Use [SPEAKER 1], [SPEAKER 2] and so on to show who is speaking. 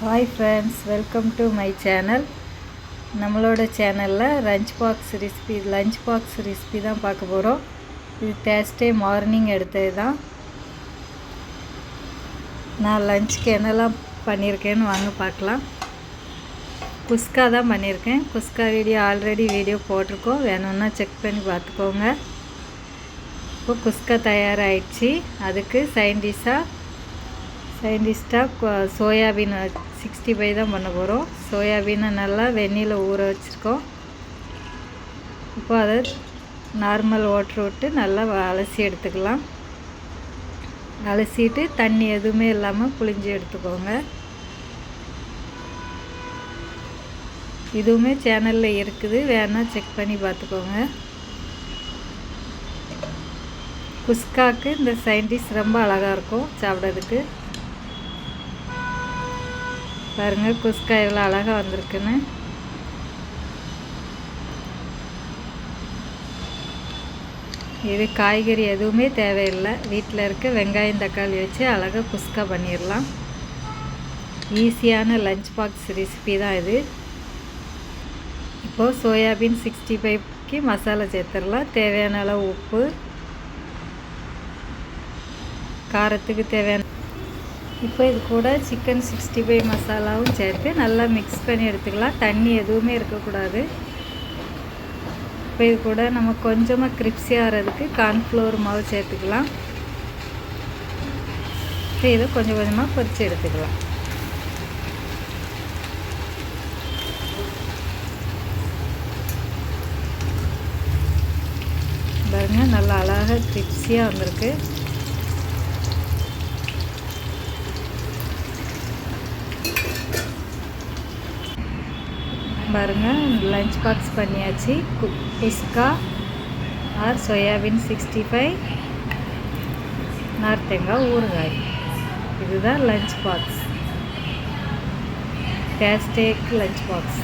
[SPEAKER 1] Hi friends, welcome to my channel. நம்மளோட சேனல்ல lunch box recipe தான் பார்க்க போறோம். இது Thursday மார்னிங் எடுத்தது தான். நான் லஞ்ச்க்கு என்னலாம் பண்ணியிருக்கேன்னு வாங்க பார்க்கலாம். குஸ்கா தான் பண்ணியிருக்கேன். குஸ்கா ஆல்ரெடி வீடியோ போட்டிருக்கோம். வேணும்னா செக் பண்ணி பார்த்துக்கோங்க. இப்போ குஸ்கா தயாராகிடுச்சு. அதுக்கு சைட் டிஷ்ஷாக சோயாபீன் 65 தான் பண்ண போகிறோம். சோயாபீனை நல்லா வெந்நீரில் ஊற வச்சுருக்கோம். இப்போ அதை நார்மல் வாட்டர் விட்டு நல்லா அலசி எடுத்துக்கலாம். அலசிட்டு தண்ணி எதுவுமே இல்லாமல் புழிஞ்சு எடுத்துக்கோங்க. இதுவுமே சேனலில் இருக்குது, வேணால் செக் பண்ணி பார்த்துக்கோங்க. குஸ்காவுக்கு இந்த சைட் டிஷ் ரொம்ப அழகாக இருக்கும் சாப்பிட்றதுக்கு. பாருங்கள் குஸ்கா எவ்வளோ அழகாக வந்திருக்குன்னு. இது காய்கறி எதுவுமே தேவையில்லை, வீட்டில் இருக்க வெங்காயம் தக்காளி வச்சு அழகாக குஸ்கா பண்ணிடலாம். ஈஸியான லஞ்ச் பாக்ஸ் ரெசிபி தான் இது. இப்போது சோயாபீன் 65க்கு மசாலா சேர்த்துடலாம். தேவையான அளவு உப்பு, காரத்துக்கு தேவையான. இப்போ இது கூட சிக்கன் 65 மசாலாவும் சேர்த்து நல்லா மிக்ஸ் பண்ணி எடுத்துக்கலாம். தண்ணி எதுவுமே இருக்கக்கூடாது. இப்போ இது கூட நம்ம கொஞ்சமாக கிரிப்ஸி ஆகிறதுக்கு கார்ன்ஃப்ளவர் மாவு சேர்த்துக்கலாம். இதை கொஞ்சம் கொஞ்சமாக பொரித்து எடுத்துக்கலாம். பாருங்க நல்லா அழகாக கிரிப்ஸியாக வந்திருக்கு. பாருங்கள் லஞ்ச் பாக்ஸ் பண்ணியாச்சு. குஸ்கா ஆர் சோயாபீன் 65 நார்த்தங்காய் ஊறுகாய். இதுதான் lunch box, Thursday lunch box.